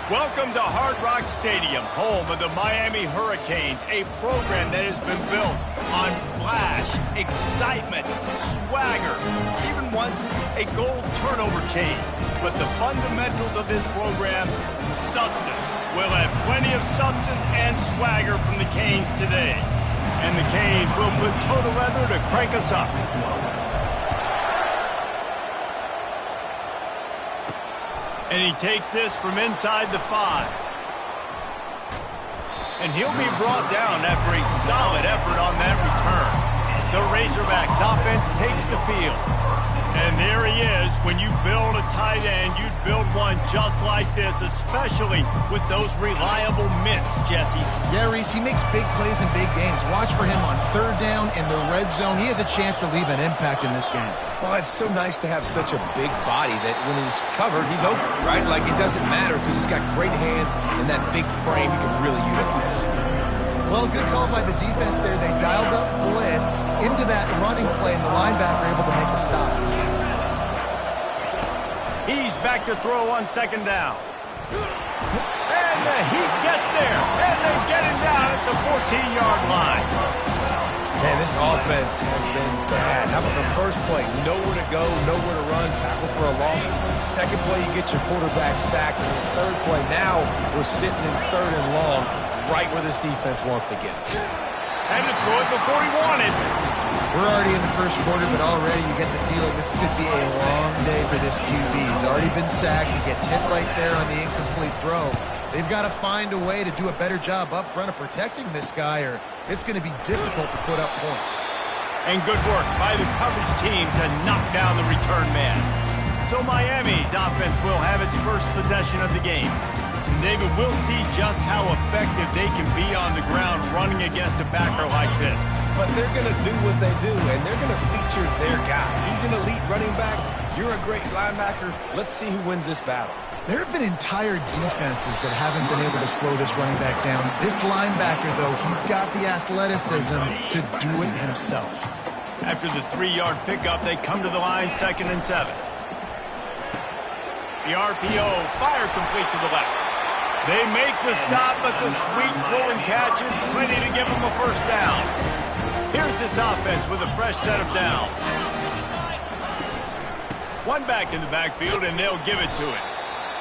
Welcome to Hard Rock Stadium, home of the Miami Hurricanes, a program that has been built on flash, excitement, swagger, even once a gold turnover chain. But the fundamentals of this program, substance. We'll have plenty of substance and swagger from the Canes today. And the Canes will put total leather to crank us up. And he takes this from inside the 5. And he'll be brought down after a solid effort on that return. The Razorbacks offense takes the field. And there he is. When you build a tight end, you'd build one just like this, especially with those reliable mitts, Jesse. Yeah, Reese, he makes big plays in big games. Watch for him on third down in the red zone. He has a chance to leave an impact in this game. Well, it's so nice to have such a big body that when he's covered, he's open, right? Like, it doesn't matter because he's got great hands and that big frame he can really utilize. Well, good call by the defense there. They dialed up blitz into that running play, and the linebacker able to make the stop. He's back to throw on second down. And he gets there, and they get him down at the 14-yard line. Man, this offense has been bad. How about the first play? Nowhere to go, nowhere to run, tackle for a loss. Second play, you get your quarterback sacked. And the third play, now we're sitting in third and long, right where this defense wants to get us. And to throw it before he wanted. We're already in the first quarter, but already you get the feeling this could be a long day for this QB. He's already been sacked. He gets hit right there on the incomplete throw. They've got to find a way to do a better job up front of protecting this guy, or it's going to be difficult to put up points. And good work by the coverage team to knock down the return man. So Miami's offense will have its first possession of the game. And David, we'll see just how effective they can be on the ground running against a backer like this. But they're going to do what they do, and they're going to feature their guy. He's an elite running back. You're a great linebacker. Let's see who wins this battle. There have been entire defenses that haven't been able to slow this running back down. This linebacker, though, he's got the athleticism to do it himself. After the 3-yard pickup, they come to the line, 2nd and 7. The RPO, fire complete to the left. They make the stop, but the sweet rolling catch is plenty to give them a first down. Here's this offense with a fresh set of downs. One back in the backfield, and they'll give it to him.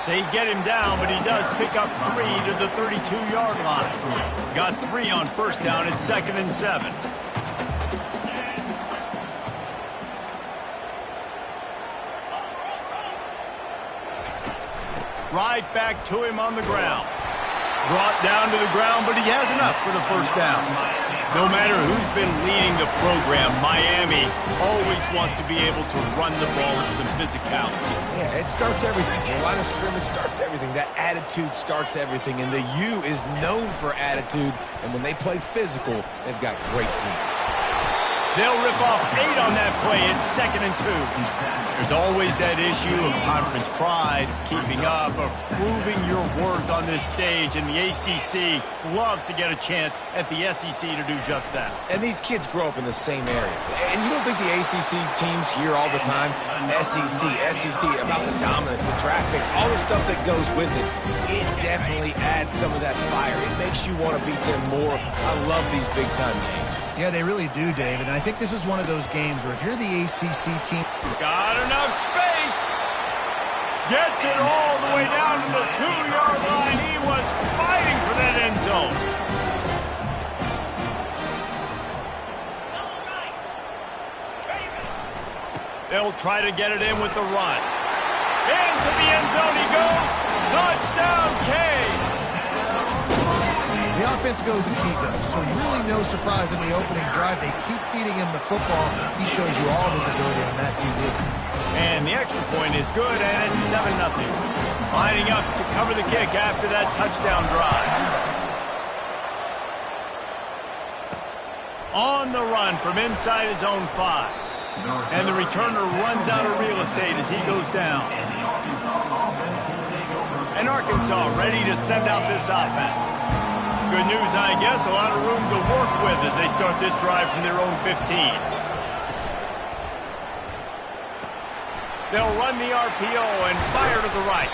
They get him down, but he does pick up 3 to the 32-yard line. Got 3 on first down at 2nd and 7. Right back to him on the ground. Brought down to the ground, but he has enough for the first down. No matter who's been leading the program, Miami always wants to be able to run the ball with some physicality. Yeah, it starts everything. The line of scrimmage starts everything. That attitude starts everything. And the U is known for attitude. And when they play physical, they've got great teams. They'll rip off 8 on that play. It's 2nd and 2. There's always that issue of conference pride, keeping up, of proving your worth on this stage, and the ACC loves to get a chance at the SEC to do just that. And these kids grow up in the same area. And you don't think the ACC teams hear all the time, SEC, about the dominance, the draft picks, all the stuff that goes with it. It definitely adds some of that fire. It makes you want to beat them more. I love these big-time games. Yeah, they really do, David. And I think this is one of those games where if you're the ACC team... Got enough space. Gets it all the way down to the 2-yard line. He was fighting for that end zone. They'll try to get it in with the run. Into the end zone he goes. Touchdown, Canes. The offense goes as he goes, so really no surprise in the opening drive. They keep feeding him the football. He shows you all of his ability on that TV. And the extra point is good, and it's 7-0. Lining up to cover the kick after that touchdown drive. On the run from inside his own 5. And the returner runs out of real estate as he goes down. And Arkansas ready to send out this offense. Good news, I guess, a lot of room to work with as they start this drive from their own 15. They'll run the RPO and fire to the right.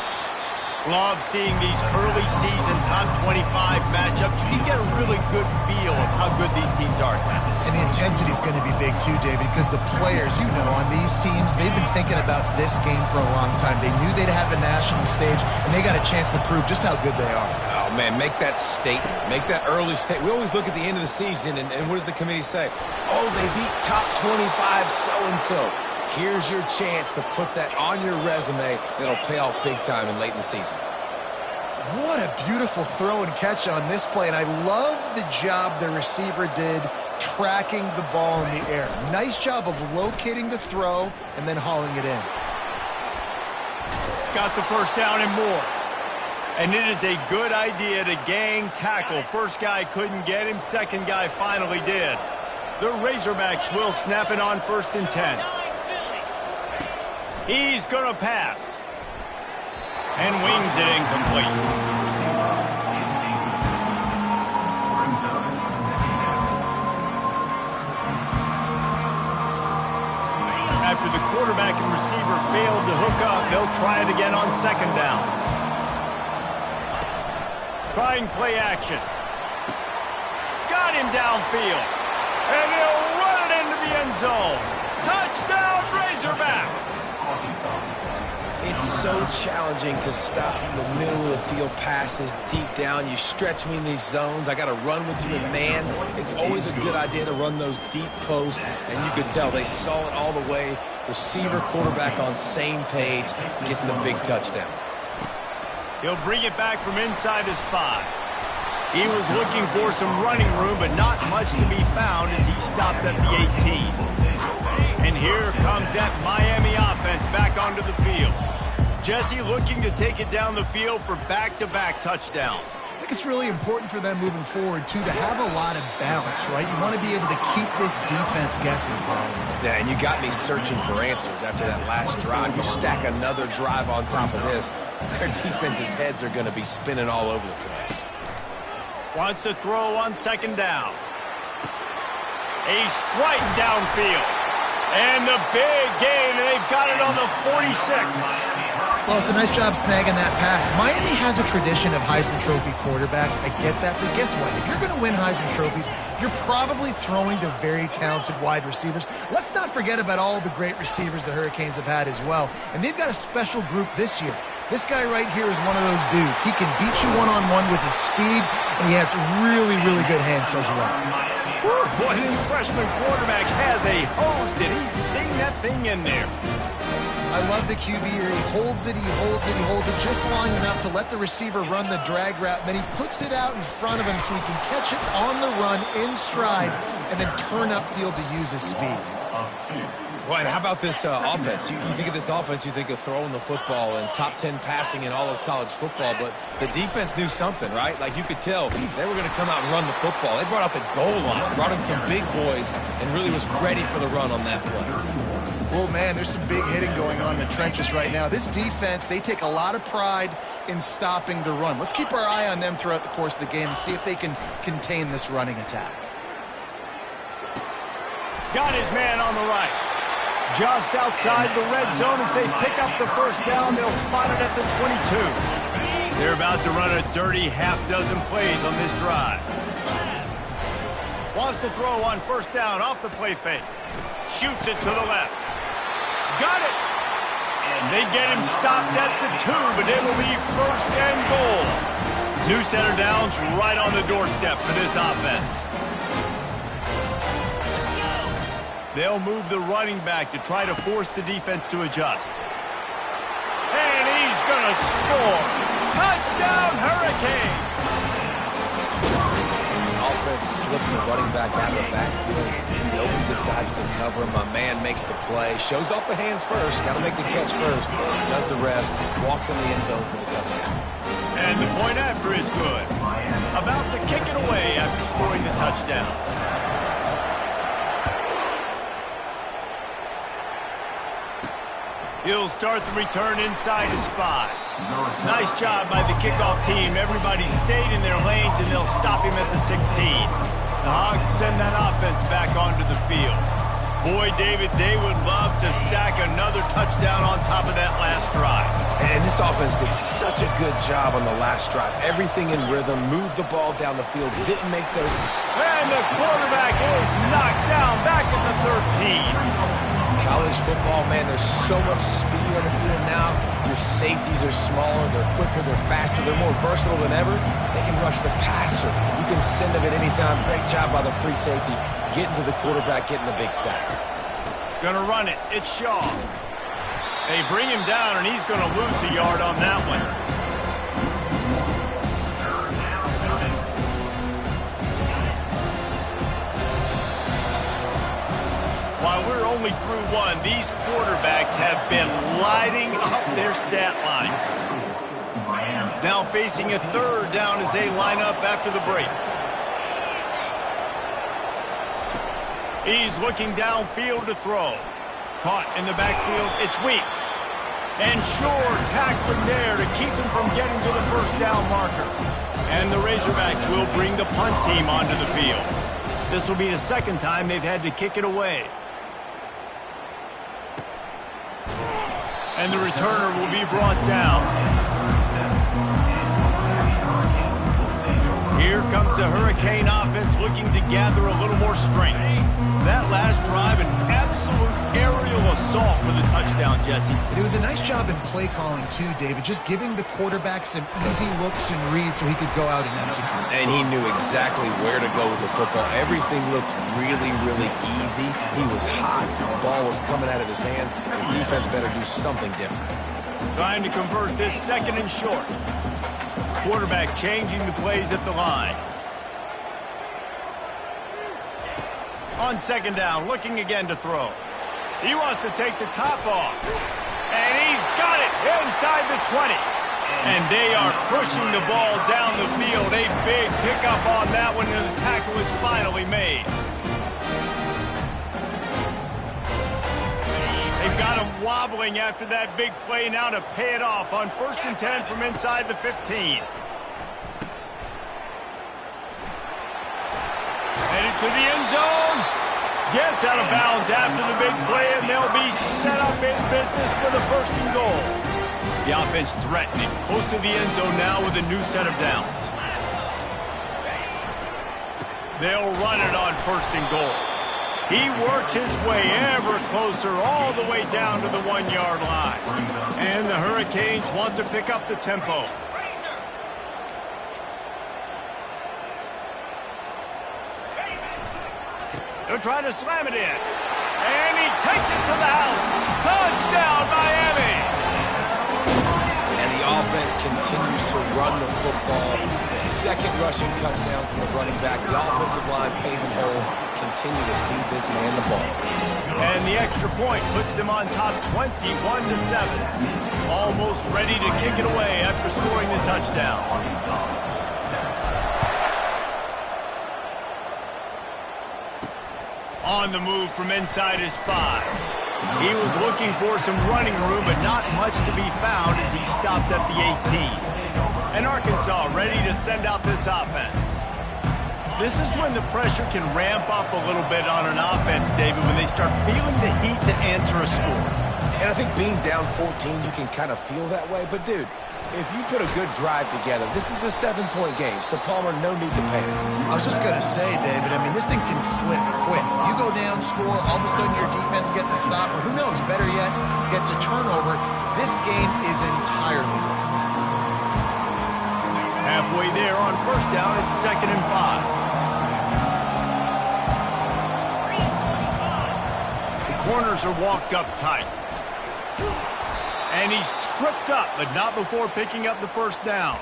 Love seeing these early season top 25 matchups. You can get a really good feel of how good these teams are. And the intensity is going to be big too, David, because the players, you know, on these teams, they've been thinking about this game for a long time. They knew they'd have a national stage, and they got a chance to prove just how good they are. Oh, man, make that statement. Make that early statement. We always look at the end of the season, and what does the committee say? Oh, they beat top 25 so-and-so. Here's your chance to put that on your resume that'll pay off big time and late in the season. What a beautiful throw and catch on this play, and I love the job the receiver did tracking the ball in the air. Nice job of locating the throw and then hauling it in. Got the first down and more. And it is a good idea to gang tackle. First guy couldn't get him, second guy finally did. The Razorbacks will snap it on 1st and 10. He's going to pass. And wings it incomplete. After the quarterback and receiver failed to hook up, they'll try it again on 2nd down. Trying play action. Got him downfield. And he'll run it into the end zone. Touchdown, Razorbacks! It's so challenging to stop the middle of the field passes deep down. You stretch me in these zones. I got to run with you in man. It's always a good idea to run those deep posts, and you could tell they saw it all the way. Receiver, quarterback on same page, gets the big touchdown. He'll bring it back from inside his 5. He was looking for some running room, but not much to be found as he stopped at the 18. And here comes that Miami offense back onto the field. Jesse looking to take it down the field for back-to-back touchdowns. I think it's really important for them moving forward, too, to have a lot of bounce, right? You want to be able to keep this defense guessing. Yeah, and you got me searching for answers after that last drive. You stack another drive on top of this, their defense's heads are going to be spinning all over the place. Wants to throw on 2nd down. A strike downfield. And the big gain, and they've got it on the 46. Well, it's a nice job snagging that pass. Miami has a tradition of Heisman Trophy quarterbacks. I get that, but guess what? If you're going to win Heisman Trophies, you're probably throwing to very talented wide receivers. Let's not forget about all the great receivers the Hurricanes have had as well. And they've got a special group this year. This guy right here is one of those dudes. He can beat you one-on-one with his speed, and he has really, really good hands as well. Boy, this freshman quarterback has a hose. Did he sing that thing in there? I love the QB here. He holds it, he holds it, he holds it just long enough to let the receiver run the drag route. And then he puts it out in front of him so he can catch it on the run in stride and then turn upfield to use his speed. Well, and how about this offense? You think of this offense, you think of throwing the football and top 10 passing in all of college football, but the defense knew something, right? Like you could tell they were going to come out and run the football. They brought out the goal line, brought in some big boys, and really was ready for the run on that play. Well, man, there's some big hitting going on in the trenches right now. This defense, they take a lot of pride in stopping the run. Let's keep our eye on them throughout the course of the game and see if they can contain this running attack. Got his man on the right. Just outside the red zone as they pick up the first down. They'll spot it at the 22. They're about to run a dirty half-dozen plays on this drive. Wants to throw on 1st down off the play fake. Shoots it to the left. Got it. And they get him stopped at the 2, but it'll be 1st and goal. New set of downs right on the doorstep for this offense. They'll move the running back to try to force the defense to adjust. And he's going to score. Touchdown, Hurricane! Offense slips the running back out of the backfield. Nobody decides to cover him. My man makes the play. Shows off the hands first. Got to make the catch first. Does the rest. Walks in the end zone for the touchdown. And the point after is good. About to kick it away after scoring the touchdown. He'll start the return inside his 5. Nice job by the kickoff team. Everybody stayed in their lanes, and they'll stop him at the 16. The Hogs send that offense back onto the field. Boy, David, they would love to stack another touchdown on top of that last drive. And this offense did such a good job on the last drive. Everything in rhythm, moved the ball down the field, didn't make those. And the quarterback is knocked down back at the 13. College football, man, there's so much speed on the field now. Your safeties are smaller, they're quicker, they're faster, they're more versatile than ever. They can rush the passer. You can send them at any time. Great job by the free safety, getting to the quarterback, getting the big sack. Gonna run it. It's Shaw. They bring him down, and he's gonna lose a yard on that one. While we're only through one, these quarterbacks have been lighting up their stat lines. Now facing a third down as they line up after the break. He's looking downfield to throw. Caught in the backfield, it's Weeks. And Shore tackling there to keep him from getting to the first down marker. And the Razorbacks will bring the punt team onto the field. This will be the second time they've had to kick it away. And the returner will be brought down. Here comes the Hurricane offense looking to gather a little more strength. That last drive, an absolute aerial assault for the touchdown, Jesse. It was a nice job in play calling too, David, just giving the quarterback some easy looks and reads so he could go out and execute. And he knew exactly where to go with the football. Everything looked really, really easy. He was hot. The ball was coming out of his hands. The defense better do something different. Trying to convert this second and short. Quarterback changing the plays at the line. On second down, looking again to throw. He wants to take the top off. And he's got it inside the 20. And they are pushing the ball down the field. A big pickup on that one, and the tackle is finally made. They've got him wobbling after that big play now to pay it off on 1st and 10 from inside the 15. Headed to the end zone. Gets out of bounds after the big play, and they'll be set up in business with a 1st and goal. The offense threatening, close to the end zone now with a new set of downs. They'll run it on 1st and goal. He works his way ever closer all the way down to the 1-yard line. And the Hurricanes want to pick up the tempo. They'll try to slam it in. And he takes it to the house. Touchdown, Miami! And the offense continues to run the football. The second rushing touchdown from the running back. The offensive line paving holes. Continue to feed this man the ball. And the extra point puts them on top 21-7. Almost ready to kick it away after scoring the touchdown. On the move from inside his 5. He was looking for some running room, but not much to be found as he stopped at the 18. And Arkansas ready to send out this offense. This is when the pressure can ramp up a little bit on an offense, David, when they start feeling the heat to answer a score. And I think being down 14, you can kind of feel that way. But, dude, if you put a good drive together, this is a 7-point game, so Palmer, no need to panic. I was just going to say, David, I mean, this thing can flip quick. You go down, score, all of a sudden your defense gets a stop, or who knows, better yet, gets a turnover. This game is entirely different. Halfway there on 1st down, it's 2nd and 5. The corners are walked up tight. And he's tripped up, but not before picking up the 1st down.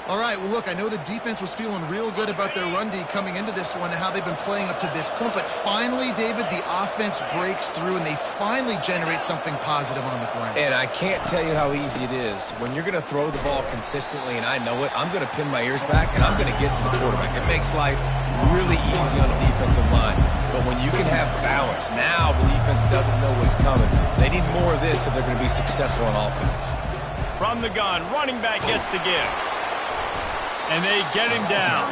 All right, well, look, I know the defense was feeling real good about their run D coming into this one and how they've been playing up to this point, but finally, David, the offense breaks through and they finally generate something positive on the ground. And I can't tell you how easy it is. When you're going to throw the ball consistently, and I know it, I'm going to pin my ears back and I'm going to get to the quarterback. It makes life really easy on the defensive line. But when you can have balance, now the defense doesn't know what's coming. They need more of this if they're going to be successful on offense. From the gun, running back gets to give. And they get him down.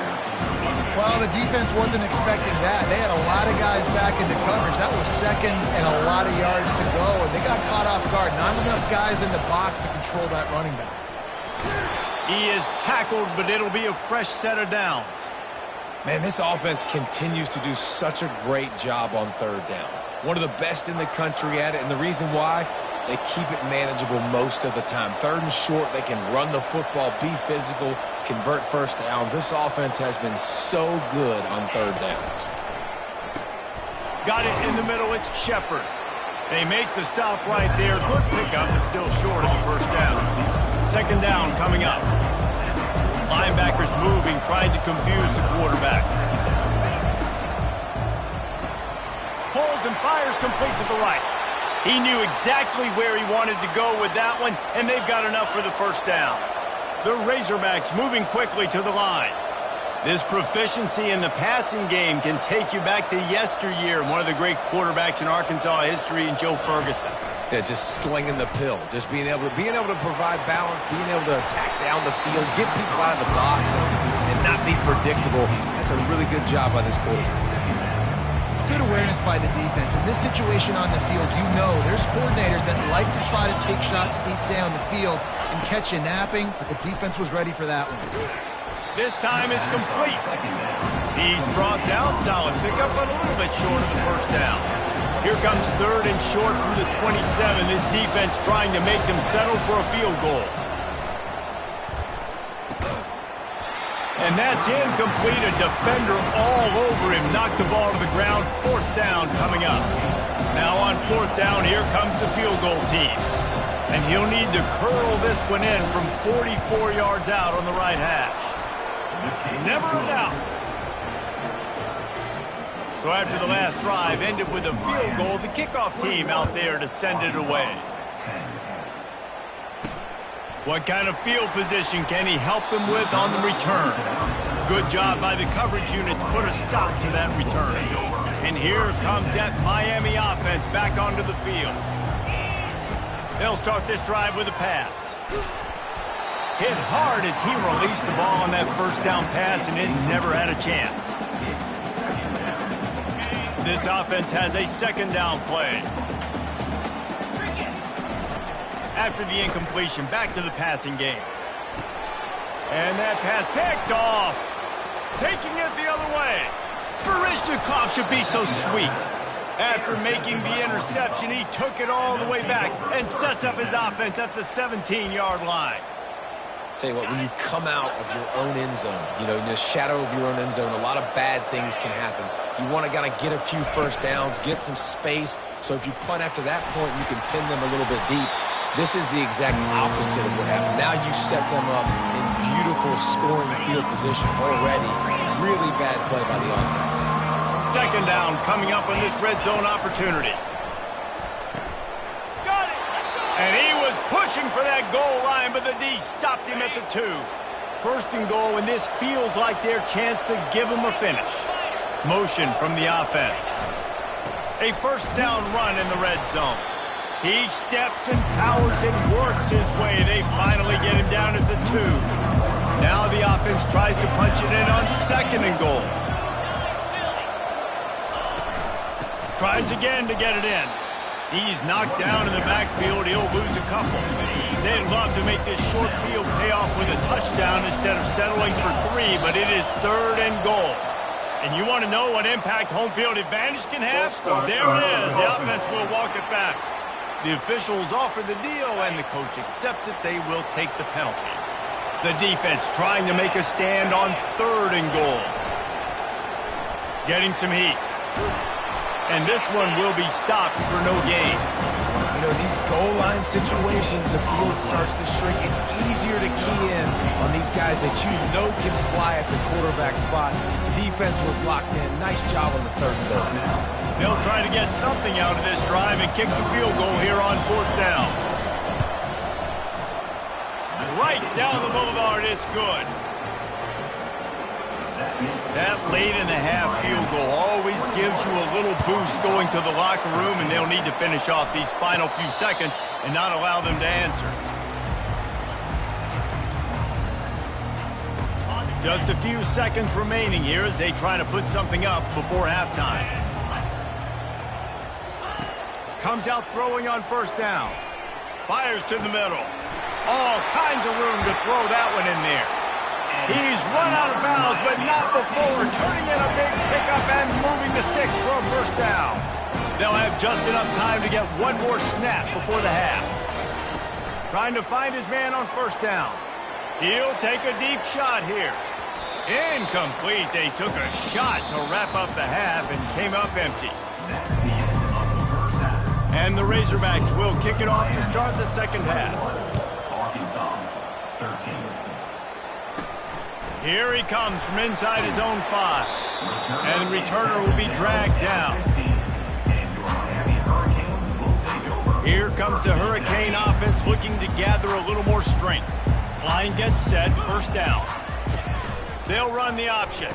Well, the defense wasn't expecting that. They had a lot of guys back into coverage. That was second and a lot of yards to go, and they got caught off guard. Not enough guys in the box to control that running back. He is tackled, but it'll be a fresh set of downs. Man, this offense continues to do such a great job on third down. One of the best in the country at it, and the reason why, they keep it manageable most of the time. Third and short, they can run the football, be physical, convert first downs. This offense has been so good on third downs. Got it in the middle, it's Shepard. They make the stop right there. Good pickup, but still short of the first down. Second down coming up. Linebackers moving, trying to confuse the quarterback. Holds and fires complete to the right. He knew exactly where he wanted to go with that one, and they've got enough for the first down. The Razorbacks moving quickly to the line. This proficiency in the passing game can take you back to yesteryear, one of the great quarterbacks in Arkansas history, in Joe Ferguson. Yeah, just slinging the pill, just being able to provide balance, being able to attack down the field, get people out of the box, and not be predictable. That's a really good job by this quarterback. Good awareness by the defense. In this situation on the field, you know there's coordinators that like to try to take shots deep down the field and catch you napping, but the defense was ready for that one. This time it's complete. He's brought down, solid pickup, but a little bit short of the first down. Here comes third and short from the 27. This defense trying to make them settle for a field goal. And that's incomplete. A defender all over him. Knocked the ball to the ground. Fourth down coming up. Now on fourth down, here comes the field goal team. And he'll need to curl this one in from 44 yards out on the right hash. Never a doubt. So after the last drive ended with a field goal, the kickoff team out there to send it away. What kind of field position can he help them with on the return? Good job by the coverage unit to put a stop to that return. And here comes that Miami offense back onto the field. They'll start this drive with a pass. Hit hard as he released the ball on that first down pass, and it never had a chance. This offense has a second down play. After the incompletion, back to the passing game. And that pass picked off. Taking it the other way. Baryshnikov should be so sweet. After making the interception, he took it all the way back and sets up his offense at the 17-yard line. Tell you what, when you come out of your own end zone, you know, in the shadow of your own end zone, a lot of bad things can happen. You want to kind of get a few first downs, get some space, so if you punt after that point, you can pin them a little bit deep. This is the exact opposite of what happened. Now you set them up in beautiful scoring field position already. Really bad play by the offense. Second down coming up on this red zone opportunity. Got it! And he was pushing for that goal line, but the D stopped him at the 2. First and goal, and this feels like their chance to give him a finish. Motion from the offense. A first down run in the red zone. He steps and powers and works his way. They finally get him down at the 2. Now the offense tries to punch it in on second and goal. Tries again to get it in. He's knocked down in the backfield. He'll lose a couple. They'd love to make this short field pay off with a touchdown instead of settling for 3, but it is third and goal. And you want to know what impact home field advantage can have? There it is. The offense will walk it back. The officials offer the deal, and the coach accepts it. They will take the penalty. The defense trying to make a stand on third and goal. Getting some heat. And this one will be stopped for no gain. You know, these goal line situations, the field starts to shrink. It's easier to key in on these guys that you know can fly at the quarterback spot. Defense was locked in. Nice job on the third and goal. They'll try to get something out of this drive and kick the field goal here on fourth down. Right down the boulevard, it's good. That late in the half field goal always gives you a little boost going to the locker room, and they'll need to finish off these final few seconds and not allow them to answer. Just a few seconds remaining here as they try to put something up before halftime. Comes out throwing on first down. Fires to the middle. All kinds of room to throw that one in there. He's run out of bounds, but not before turning in a big pickup and moving the sticks for a first down. They'll have just enough time to get one more snap before the half. Trying to find his man on first down. He'll take a deep shot here. Incomplete. They took a shot to wrap up the half and came up empty. And the Razorbacks will kick it off to start the second half. Here he comes from inside his own 5. And the returner will be dragged down. Here comes the Hurricane offense looking to gather a little more strength. Line gets set, first down. They'll run the option.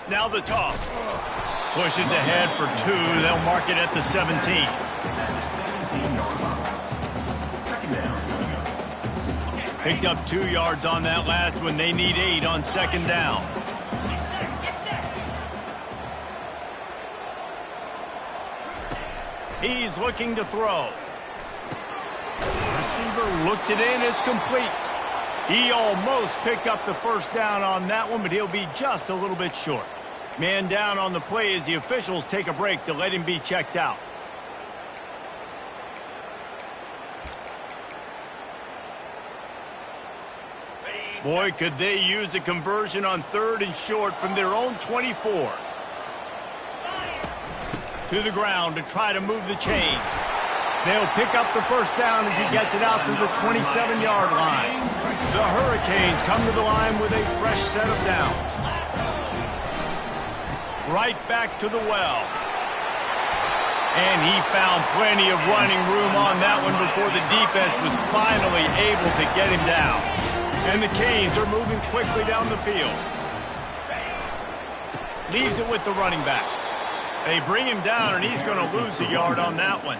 Now the toss. Pushes ahead for 2. They'll mark it at the 17. Picked up 2 yards on that last one. They need 8 on second down. He's looking to throw. Receiver looks it in. It's complete. He almost picked up the first down on that one, but he'll be just a little bit short. Man down on the play as the officials take a break to let him be checked out. Boy, could they use a conversion on 3rd and short from their own 24. To the ground to try to move the chains. They'll pick up the first down as he gets it out to the 27-yard line. The Hurricanes come to the line with a fresh set of downs. Right back to the well. And he found plenty of running room on that one before the defense was finally able to get him down. And the Canes are moving quickly down the field. Leaves it with the running back. They bring him down, and he's going to lose a yard on that one.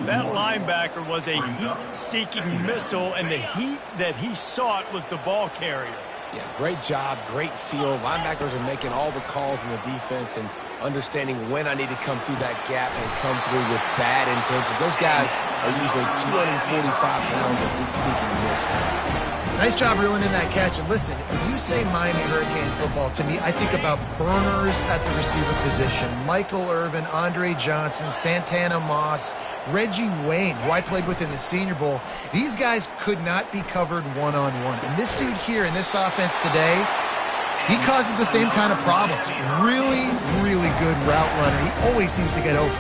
That linebacker was a heat-seeking missile, and the heat that he sought was the ball carrier. Yeah, great job, great feel. Linebackers are making all the calls in the defense and understanding when I need to come through that gap and come through with bad intentions. Those guys are usually 245 pounds of heat-seeking missile. Nice job reeling in that catch. And listen, when you say Miami Hurricane football, to me, I think about burners at the receiver position. Michael Irvin, Andre Johnson, Santana Moss, Reggie Wayne, who I played with in the Senior Bowl. These guys could not be covered one-on-one. And this dude here in this offense today, he causes the same kind of problems. Really, really good route runner. He always seems to get open.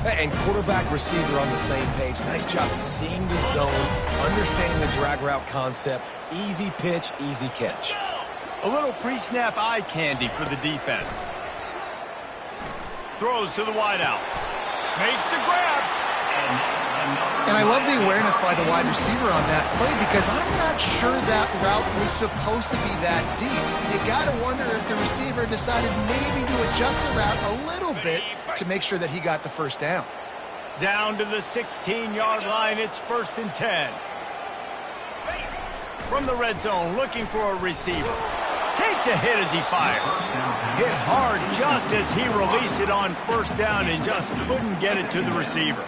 And quarterback receiver on the same page. Nice job seeing the zone, understanding the drag route concept. Easy pitch, easy catch. A little pre-snap eye candy for the defense. Throws to the wideout. Makes the grab. And I love the awareness by the wide receiver on that play because I'm not sure that route was supposed to be that deep. You got to wonder if the receiver decided maybe to adjust the route a little bit to make sure that he got the first down. Down to the 16-yard line, it's 1st and 10. From the red zone, looking for a receiver. Takes a hit as he fires. Hit hard just as he released it on first down and just couldn't get it to the receiver.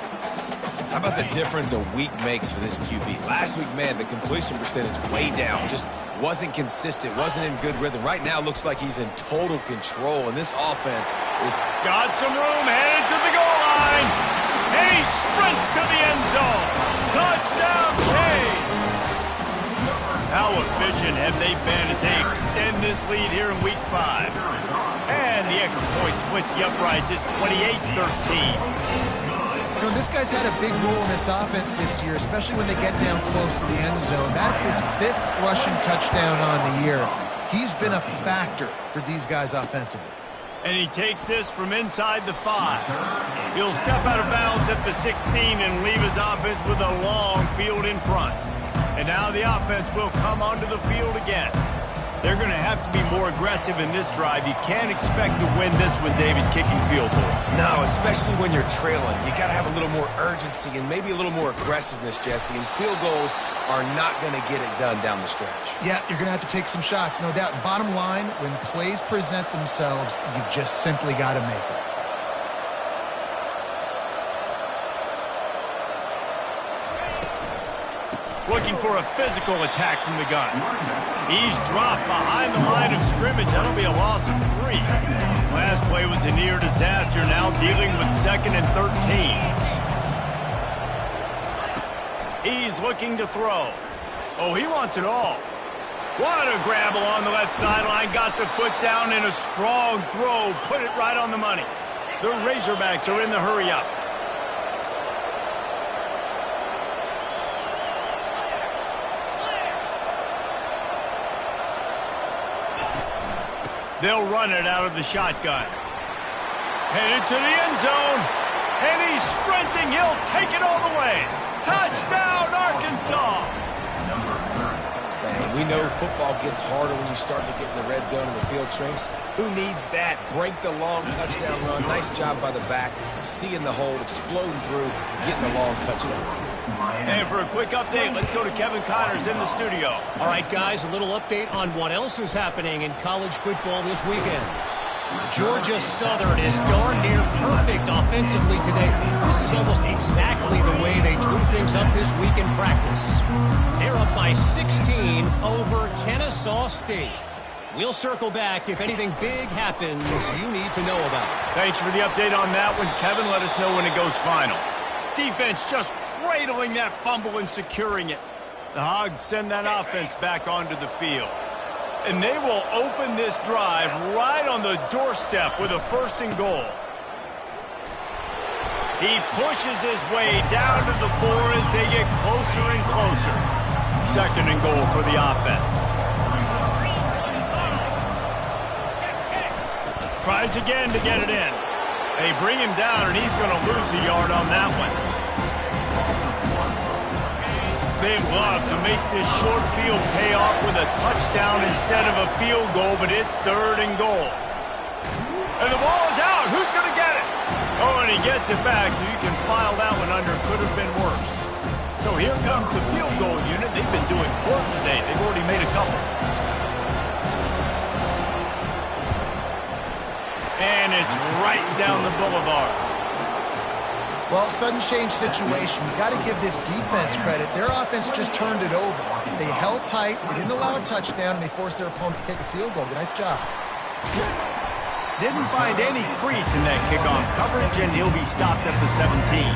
How about the difference a week makes for this QB? Last week, man, the completion percentage way down. Just wasn't consistent, wasn't in good rhythm. Right now, looks like he's in total control, and this offense is... Got some room, headed to the goal line. And he sprints to the end zone. Touchdown, Canes. How efficient have they been as they extend this lead here in Week 5? And the extra point splits the uprights. It's 28-13. You know, this guy's had a big role in this offense this year, especially when they get down close to the end zone. That's his 5th rushing touchdown on the year. He's been a factor for these guys offensively. And he takes this from inside the 5. He'll step out of bounds at the 16 and leave his offense with a long field in front. And now the offense will come onto the field again. They're going to have to be more aggressive in this drive. You can't expect to win this one, David, kicking field goals. No, especially when you're trailing. You got to have a little more urgency and maybe a little more aggressiveness, Jesse. And field goals are not going to get it done down the stretch. Yeah, you're going to have to take some shots, no doubt. Bottom line, when plays present themselves, you've just simply got to make them. Looking for a physical attack from the gun. He's dropped behind the line of scrimmage. That'll be a loss of 3. Last play was a near disaster, now dealing with 2nd and 13. He's looking to throw. Oh, he wants it all. What a grab along the left sideline. Got the foot down in a strong throw. Put it right on the money. The Razorbacks are in the hurry-up. They'll run it out of the shotgun. Headed to the end zone. And he's sprinting. He'll take it all the way. Touchdown, Arkansas. Man, we know football gets harder when you start to get in the red zone and the field shrinks. Who needs that? Break the long touchdown run. Nice job by the back. Seeing the hole, exploding through, getting the long touchdown. And for a quick update, let's go to Kevin Connors in the studio. All right, guys, a little update on what else is happening in college football this weekend. Georgia Southern is darn near perfect offensively today. This is almost exactly the way they drew things up this week in practice. They're up by 16 over Kennesaw State. We'll circle back if anything big happens you need to know about. Thanks for the update on that one, Kevin. Let us know when it goes final. Defense just cradling that fumble and securing it. The Hogs send that offense back onto the field. And they will open this drive right on the doorstep with a 1st and goal. He pushes his way down to the 4 as they get closer and closer. 2nd and goal for the offense. Tries again to get it in. They bring him down, and he's going to lose a yard on that one. They love to make this short field pay off with a touchdown instead of a field goal, but it's 3rd and goal. And the ball is out. Who's going to get it? Oh, and he gets it back, so you can file that one under. Could have been worse. So here comes the field goal unit. They've been doing work today. They've already made a couple. And it's right down the boulevard. Well, sudden change situation. You got to give this defense credit. Their offense just turned it over. They held tight. They didn't allow a touchdown, and they forced their opponent to take a field goal. Nice job. Didn't find any crease in that kickoff coverage, and he'll be stopped at the 17.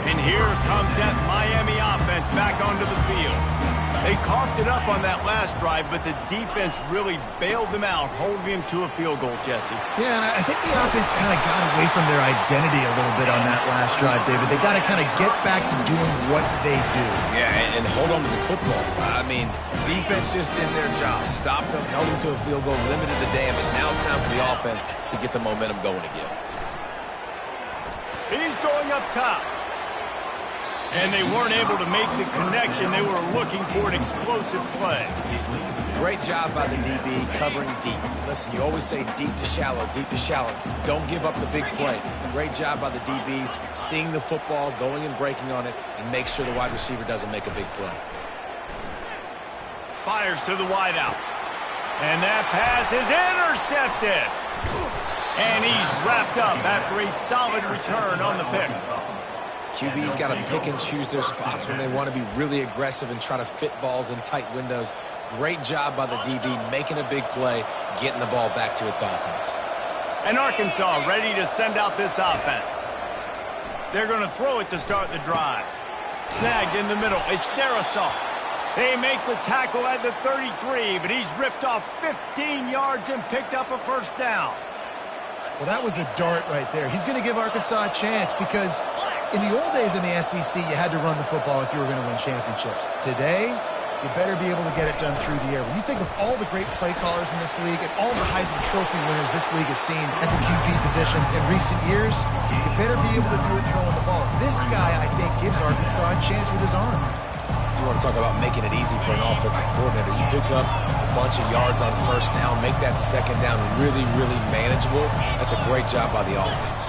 And here comes that Miami offense back onto the field. They coughed it up on that last drive, but the defense really bailed them out, holding him to a field goal, Jesse. Yeah, and I think the offense kind of got away from their identity a little bit on that last drive, David. They got to kind of get back to doing what they do. Yeah, and hold on to the football. I mean, defense just did their job. Stopped them, held them to a field goal, limited the damage. Now it's time for the offense to get the momentum going again. He's going up top. And they weren't able to make the connection. They were looking for an explosive play. Great job by the DB covering deep. Listen, you always say deep to shallow, deep to shallow. Don't give up the big play. Great job by the DBs, seeing the football, going and breaking on it, and make sure the wide receiver doesn't make a big play. Fires to the wideout. And that pass is intercepted. And he's wrapped up after a solid return on the pick. QB's got to pick and choose their spots when they want to be really aggressive and try to fit balls in tight windows. Great job by the DB making a big play, getting the ball back to its offense. And Arkansas ready to send out this offense. They're going to throw it to start the drive. Snagged in the middle. It's their assault. They make the tackle at the 33, but he's ripped off 15 yards and picked up a 1st down. Well, that was a dart right there. He's going to give Arkansas a chance because in the old days in the SEC, you had to run the football if you were going to win championships. Today, you better be able to get it done through the air. When you think of all the great play callers in this league and all the Heisman Trophy winners this league has seen at the QB position in recent years, you better be able to do it throwing the ball. This guy, I think, gives Arkansas a chance with his arm. You want to talk about making it easy for an offensive coordinator. You pick up a bunch of yards on first down, make that second down really, really manageable. That's a great job by the offense.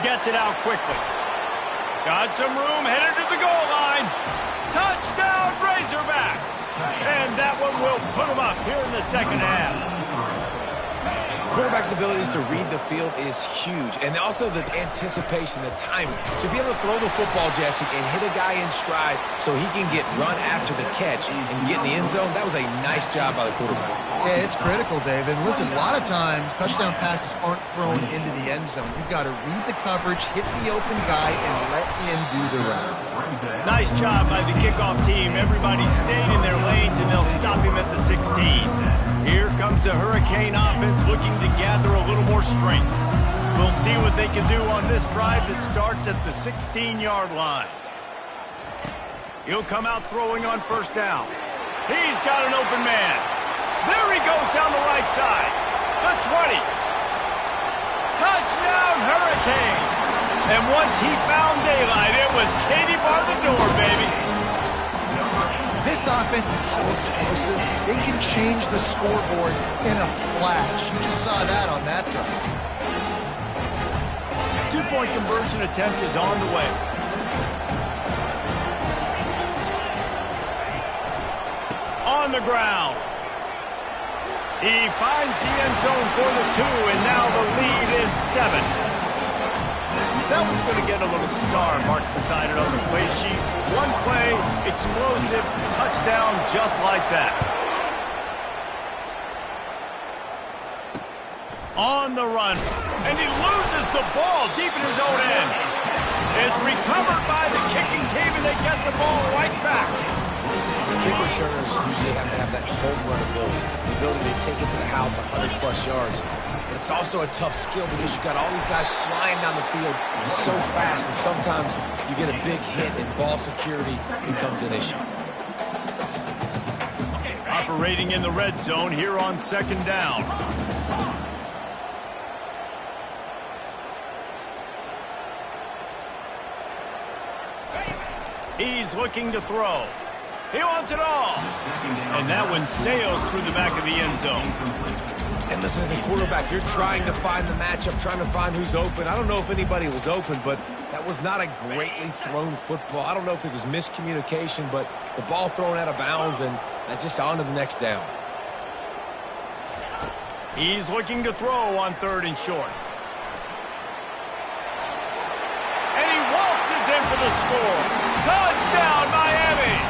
Gets it out quickly. Got some room, headed to the goal line. Touchdown, Razorbacks! And that one will put them up here in the second half. Quarterback's abilities to read the field is huge, and also the anticipation, the timing. To be able to throw the football, Jesse, and hit a guy in stride so he can get run after the catch and get in the end zone, that was a nice job by the quarterback. Yeah, it's critical, David. Listen, a lot of times touchdown passes aren't thrown into the end zone. You've got to read the coverage, hit the open guy, and let him do the rest. Nice job by the kickoff team. Everybody stayed in their lanes, and they'll stop him at the 16. Here comes the Hurricane offense looking to gather a little more strength. We'll see what they can do on this drive that starts at the 16-yard line. He'll come out throwing on first down. He's got an open man. There he goes down the right side. The 20. Touchdown, Hurricane. And once he found daylight, it was Katie bar the door, baby. This offense is so explosive, they can change the scoreboard in a flash. You just saw that on that drive. Two-point conversion attempt is on the way. On the ground. He finds the end zone for the 2, and now the lead is 7. That one's going to get a little star marked beside it on the play sheet. One play, explosive, touchdown just like that. On the run, and he loses the ball deep in his own end. It's recovered by the kicking team, and they get the ball right back. Kick returners usually have to have that home run ability, the ability to take it to the house 100-plus yards. But it's also a tough skill because you've got all these guys flying down the field so fast, and sometimes you get a big hit and ball security becomes an issue. Operating in the red zone here on second down. He's looking to throw. He wants it all. And that one sails through the back of the end zone. And listen, as a quarterback, you're trying to find the matchup, trying to find who's open. I don't know if anybody was open, but that was not a greatly thrown football. I don't know if it was miscommunication, but the ball thrown out of bounds and just on to the next down. He's looking to throw on third and short. And he waltzes in for the score. Touchdown, Miami!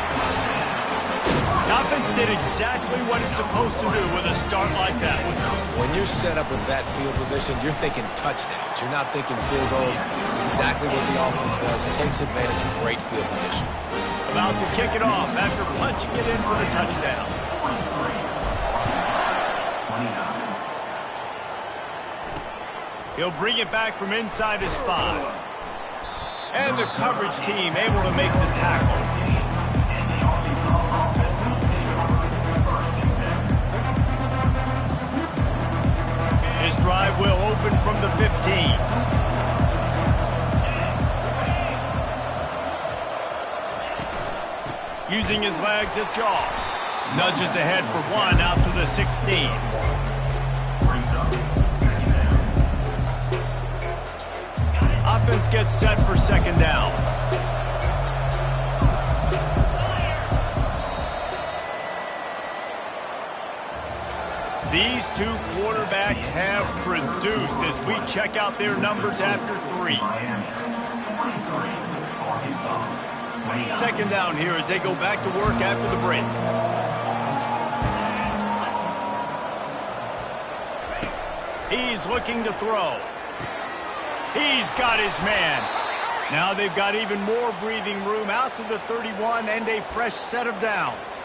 The offense did exactly what it's supposed to do with a start like that one. When you're set up with that field position, you're thinking touchdowns. You're not thinking field goals. It's exactly what the offense does. It takes advantage of great field position. About to kick it off after punching it in for the touchdown. He'll bring it back from inside his 5. And the coverage team able to make the tackle. His drive will open from the 15. Using his legs, it's off. Nudges ahead for 1 out to the 16. Offense gets set for second down. These two quarterbacks have produced as we check out their numbers after 3. Second down here as they go back to work after the break. He's looking to throw. He's got his man. Now they've got even more breathing room out to the 31 and a fresh set of downs.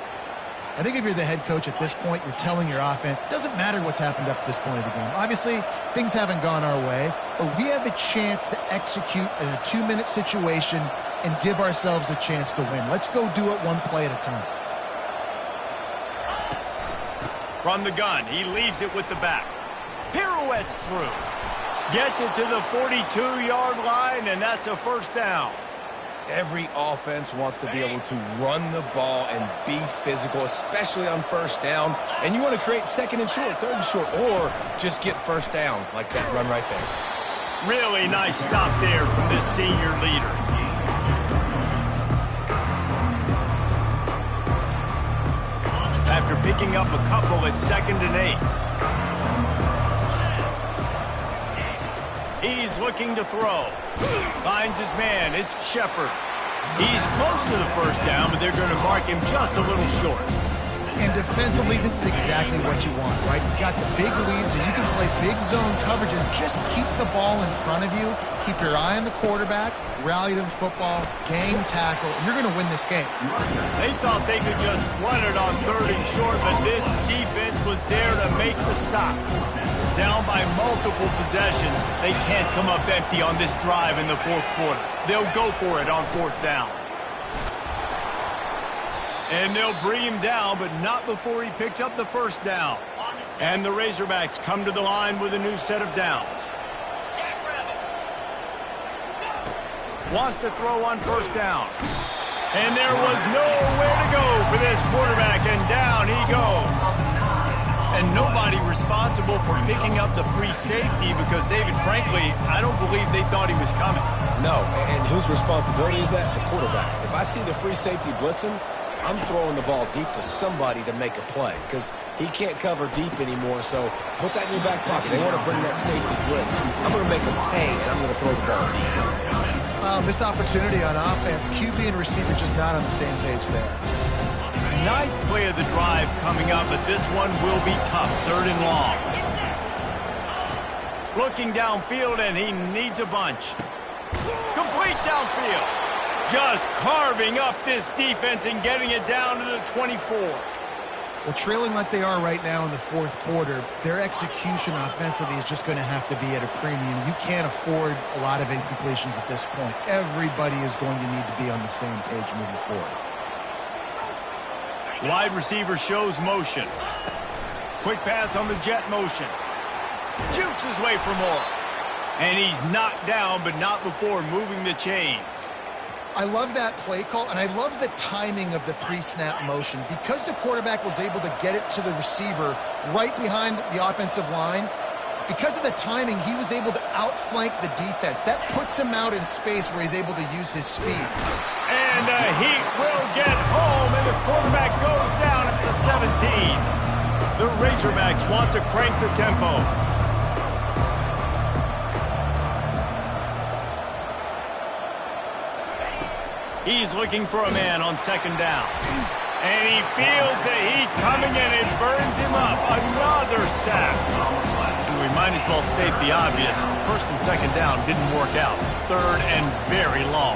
I think if you're the head coach at this point, you're telling your offense, it doesn't matter what's happened up to this point of the game. Obviously, things haven't gone our way, but we have a chance to execute in a 2-minute situation and give ourselves a chance to win. Let's go do it one play at a time. From the gun, he leaves it with the back. Pirouettes through. Gets it to the 42-yard line, and that's a first down. Every offense wants to be able to run the ball and be physical, especially on first down. And you want to create second and short, third and short, or just get first downs like that run right there. Really nice stop there from this senior leader. After picking up a couple at 2nd and 8. He's looking to throw. Finds his man. It's Shepard. He's close to the first down, but they're going to mark him just a little short. And defensively, this is exactly what you want, right? You got the big lead, so you can play big zone coverages. Just keep the ball in front of you. Keep your eye on the quarterback. Rally to the football. Game tackle. And you're going to win this game. They thought they could just run it on 3rd and short, but this defense was there to make the stop. Down by multiple possessions, they can't come up empty on this drive in the 4th quarter. They'll go for it on 4th down. And they'll bring him down, but not before he picks up the first down. And the Razorbacks come to the line with a new set of downs. Wants to throw on first down. And there was nowhere to go for this quarterback, and down he goes. And nobody responsible for picking up the free safety because, David, frankly, I don't believe they thought he was coming. No, and whose responsibility is that? The quarterback. If I see the free safety blitzing, I'm throwing the ball deep to somebody to make a play because he can't cover deep anymore, so put that in your back pocket. They want to bring that safety blitz. I'm going to make them pay, and I'm going to throw the ball deep. Missed opportunity on offense. QB and receiver just not on the same page there. 9th play of the drive coming up, but this one will be tough. 3rd and long. Looking downfield, and he needs a bunch. Complete downfield. Just carving up this defense and getting it down to the 24. Well, trailing like they are right now in the 4th quarter, their execution offensively is just going to have to be at a premium. You can't afford a lot of incompletions at this point. Everybody is going to need to be on the same page moving forward. Wide receiver shows motion. Quick pass on the jet motion. Jukes his way for more. And he's knocked down, but not before moving the chains. I love that play call, and I love the timing of the pre-snap motion. Because the quarterback was able to get it to the receiver right behind the offensive line, because of the timing, he was able to outflank the defense. That puts him out in space where he's able to use his speed. And the Heat will get home, and the quarterback goes down at the 17. The Razorbacks want to crank the tempo. He's looking for a man on 2nd down. And he feels the heat coming, and it burns him up. Another sack. And we might as well state the obvious. 1st and 2nd down didn't work out. 3rd and very long.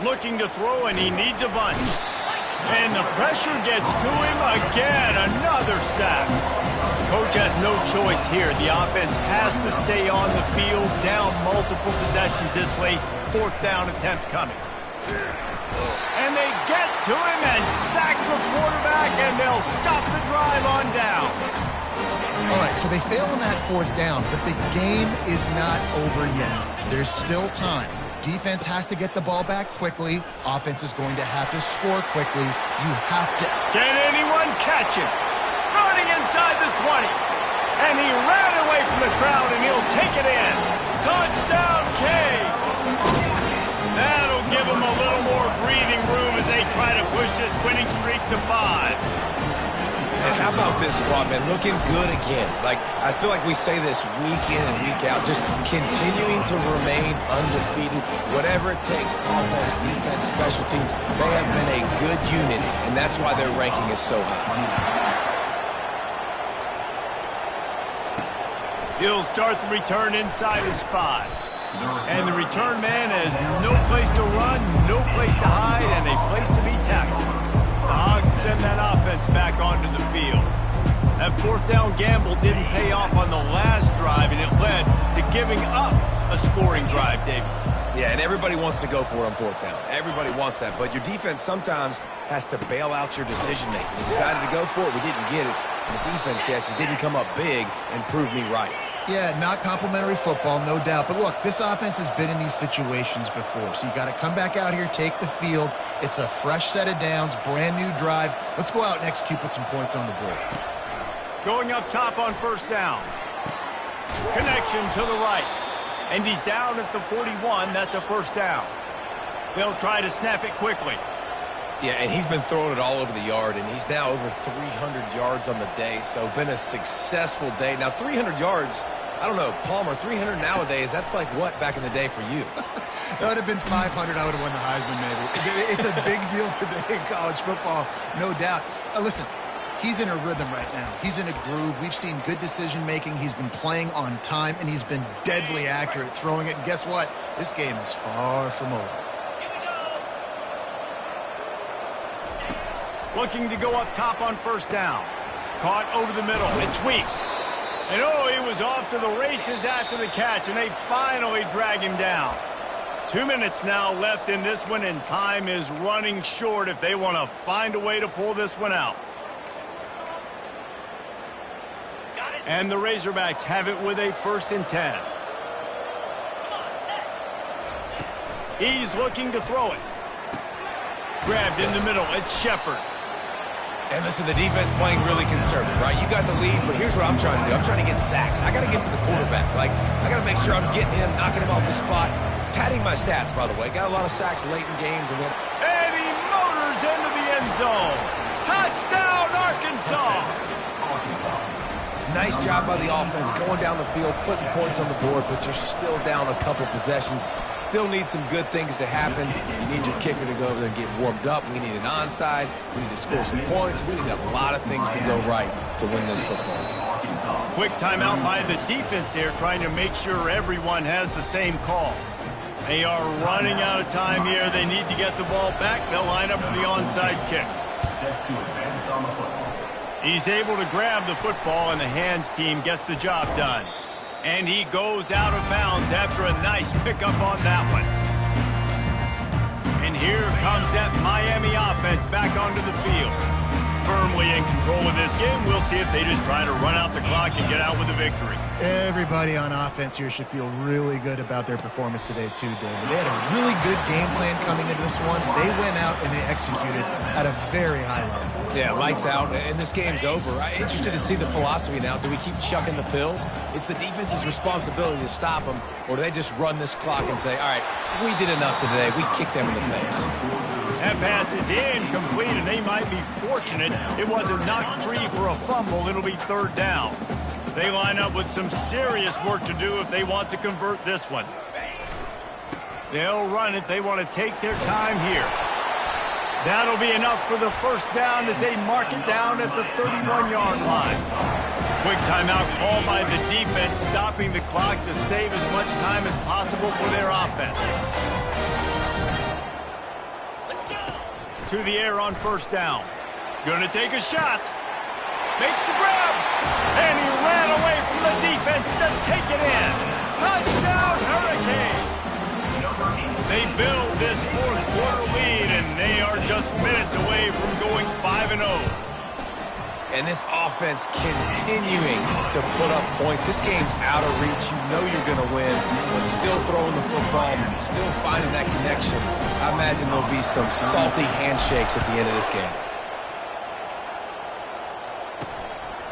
Looking to throw, and he needs a bunch. And the pressure gets to him again. Another sack. Coach has no choice here. The offense has to stay on the field, down multiple possessions this late. 4th down attempt coming. And they get to him and sack the quarterback, and they'll stop the drive on down. All right, so they fail on that 4th down, but the game is not over yet. There's still time. Defense has to get the ball back quickly. Offense is going to have to score quickly. You have to... Can anyone catch him? Running inside the 20. And he ran away from the crowd, and he'll take it in. Touchdown, K. That'll give him a little more breathing room as they try to push this winning streak to 5. And how about this squad, man? Looking good again. Like, I feel like we say this week in and week out, just continuing to remain undefeated. Whatever it takes, offense, defense, special teams, they have been a good unit, and that's why their ranking is so high. He'll start the return inside his 5. And the return man has no place to run, no place to hide, and a place to be tackled. The Hogs send that offense back onto the field. That 4th down gamble didn't pay off on the last drive, and it led to giving up a scoring drive, David. Yeah, and everybody wants to go for it on 4th down. Everybody wants that, but your defense sometimes has to bail out your decision-making. We decided to go for it, we didn't get it. And the defense, Jesse, didn't come up big and prove me right. Yeah, not complimentary football, no doubt. But look, this offense has been in these situations before. So you got to come back out here, take the field. It's a fresh set of downs, brand new drive. Let's go out and execute, put some points on the board. Going up top on first down. Connection to the right. And he's down at the 41. That's a first down. They'll try to snap it quickly. Yeah, and he's been throwing it all over the yard, and he's now over 300 yards on the day, so been a successful day. Now, 300 yards, I don't know, Palmer, 300 nowadays, that's like what back in the day for you? That would have been 500. I would have won the Heisman, maybe. It's a big deal today in college football, no doubt. Listen, he's in a rhythm right now. He's in a groove. We've seen good decision-making. He's been playing on time, and he's been deadly accurate throwing it. And guess what? This game is far from over. Looking to go up top on first down. Caught over the middle. It's Weeks. And oh, he was off to the races after the catch, and they finally drag him down. 2 minutes now left in this one, and time is running short if they want to find a way to pull this one out. And the Razorbacks have it with a 1st and 10. He's looking to throw it. Grabbed in the middle. It's Shepard. And listen, the defense playing really conservative, right? You got the lead, but here's what I'm trying to do. I'm trying to get sacks. I got to get to the quarterback. Like, I got to make sure I'm getting him, knocking him off his spot. Padding my stats, by the way. Got a lot of sacks late in games. And he motors into the end zone. Touchdown, Arkansas! Nice job by the offense going down the field, putting points on the board, but you're still down a couple possessions. Still need some good things to happen. You need your kicker to go over there and get warmed up. We need an onside. We need to score some points. We need a lot of things to go right to win this football game. Quick timeout by the defense there, trying to make sure everyone has the same call. They are running out of time here. They need to get the ball back. They'll line up for the onside kick. Set to advance on the football. He's able to grab the football, and the hands team gets the job done. And he goes out of bounds after a nice pickup on that one. And here comes that Miami offense back onto the field. Firmly in control of this game. We'll see if they just try to run out the clock and get out with a victory. Everybody on offense here should feel really good about their performance today, too, David. They had a really good game plan coming into this one. They went out and they executed at a very high level. Yeah, lights out, and this game's over. I'm interested to see the philosophy now. Do we keep chucking the pills? It's the defense's responsibility to stop them, or do they just run this clock and say, all right, we did enough today. We kicked them in the face. That pass is incomplete, and they might be fortunate it wasn't knocked free for a fumble. It'll be 3rd down. They line up with some serious work to do if they want to convert this one. They'll run it. They want to take their time here. That'll be enough for the 1st down as they mark it down at the 31-yard line. Quick timeout called by the defense, stopping the clock to save as much time as possible for their offense. To the air on 1st down. Gonna take a shot. Makes the grab. And he ran away from the defense to take it in. Touchdown, Hurricane. They build this 4th quarter lead, and they are just minutes away from going 5-0. And this offense continuing to put up points. This game's out of reach. You know you're going to win, but still throwing the football, still finding that connection. I imagine there'll be some salty handshakes at the end of this game.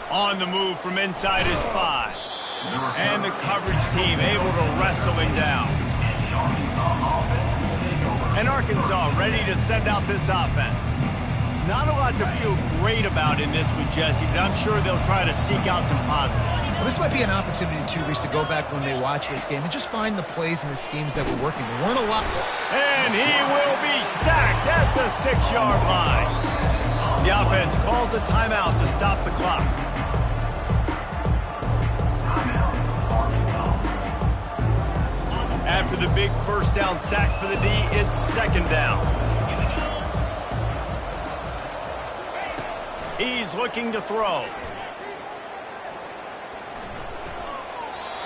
On the move from inside his 5. And the coverage team able to wrestle him down. And Arkansas ready to send out this offense. Not a lot to feel great about in this one, Jesse, but I'm sure they'll try to seek out some positives. Well, this might be an opportunity, too, Reese, to go back when they watch this game and just find the plays and the schemes that were working. There weren't a lot. And he will be sacked at the 6-yard line. The offense calls a timeout to stop the clock. After the big 1st down sack for the D, it's 2nd down. He's looking to throw.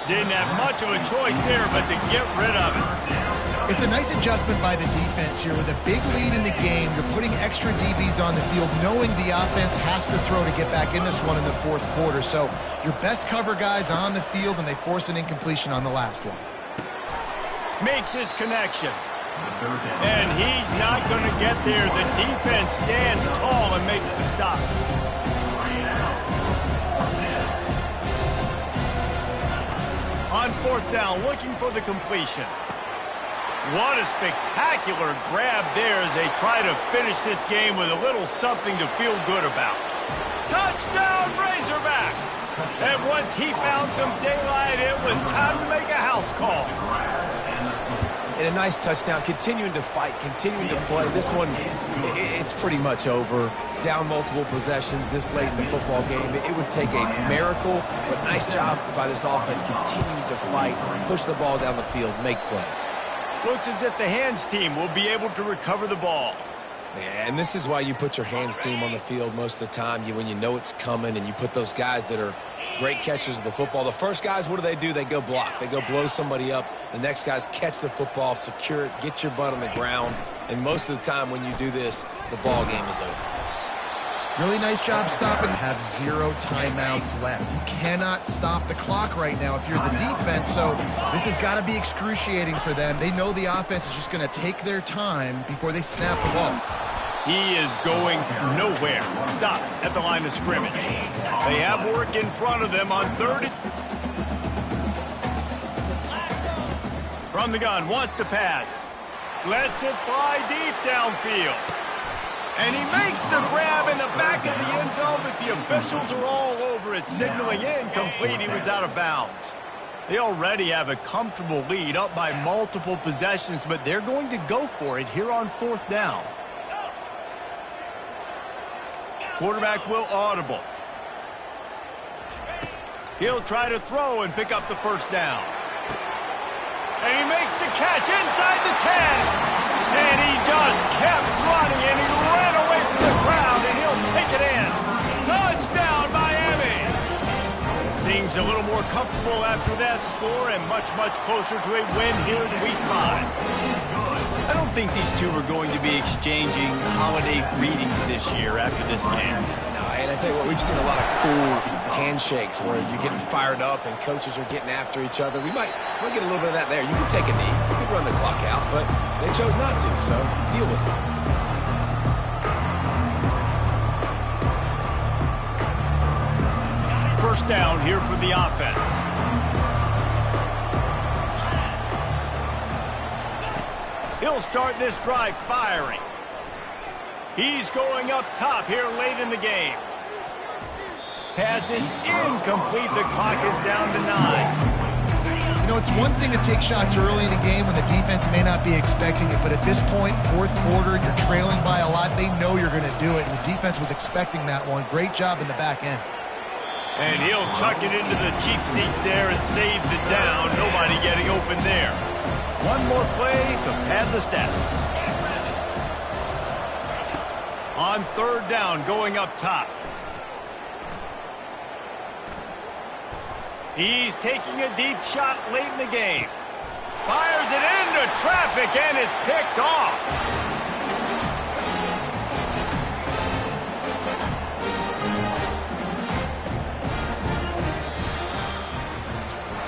Didn't have much of a choice there, but to get rid of it. It's a nice adjustment by the defense here. With a big lead in the game, you're putting extra DBs on the field, knowing the offense has to throw to get back in this one in the fourth quarter. So your best cover guys on the field, and they force an incompletion on the last one. Makes his connection. And he's not going to get there. The defense stands tall and makes the stop. On fourth down, looking for the completion. What a spectacular grab there as they try to finish this game with a little something to feel good about. Touchdown, Razorbacks! And once he found some daylight, it was time to make a house call. And a nice touchdown, continuing to fight, continuing to play. This one, it's pretty much over. Down multiple possessions this late in the football game. It would take a miracle, but nice job by this offense continuing to fight, push the ball down the field, make plays. Looks as if the hands team will be able to recover the ball. Yeah, and this is why you put your hands team on the field most of the time, when you know it's coming, and you put those guys that are great catchers of the football. The first guys, what do? They go block. They go blow somebody up. The next guys catch the football, secure it, get your butt on the ground. And most of the time when you do this, the ball game is over. Really nice job stopping. Have 0 timeouts left. You cannot stop the clock right now if you're the defense, so this has got to be excruciating for them. They know the offense is just going to take their time before they snap the ball. He is going nowhere. Stop at the line of scrimmage. They have work in front of them on third. From the gun, wants to pass. Lets it fly deep downfield. And he makes the grab in the back of the end zone, but the officials are all over it, signaling incomplete. He was out of bounds. They already have a comfortable lead, up by multiple possessions, but they're going to go for it here on fourth down. Quarterback will audible. He'll try to throw and pick up the first down. And he makes the catch inside the 10. And he just kept running, and he ran away from the crowd, and he'll take it in. Touchdown, Miami! Things a little more comfortable after that score, and much, much closer to a win here in Week 5. I don't think these two are going to be exchanging holiday greetings this year after this game. No, and I tell you what, we've seen a lot of cool handshakes where you're getting fired up and coaches are getting after each other. We might get a little bit of that there. You can take a knee. You can run the clock out, but they chose not to, so deal with it. First down here for the offense. He'll start this drive firing. He's going up top here late in the game. Pass is incomplete. The clock is down to 9. You know, it's one thing to take shots early in the game when the defense may not be expecting it, but at this point, fourth quarter, you're trailing by a lot. They know you're going to do it, and the defense was expecting that one. Great job in the back end. And he'll chuck it into the cheap seats there and save the down. Nobody getting open there. One more play to pad the stats. On third down, going up top. He's taking a deep shot late in the game. Fires it into traffic, and it's picked off.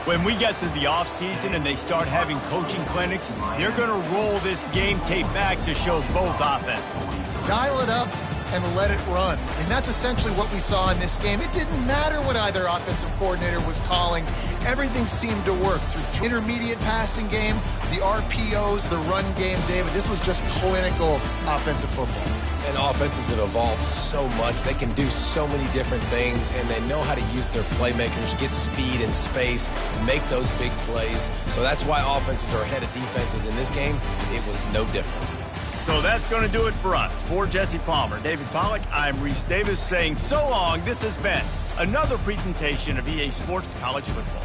When we get to the offseason and they start having coaching clinics, they're going to roll this game tape back to show both offenses. Dial it up and let it run. And that's essentially what we saw in this game. It didn't matter what either offensive coordinator was calling. Everything seemed to work through intermediate passing game, the RPOs, the run game, David. This was just clinical offensive football. And offenses have evolved so much. They can do so many different things, and they know how to use their playmakers, get speed and space, make those big plays. So that's why offenses are ahead of defenses. In this game, it was no different. So that's going to do it for us. For Jesse Palmer, David Pollack, I'm Reese Davis saying so long. This has been another presentation of EA Sports College Football.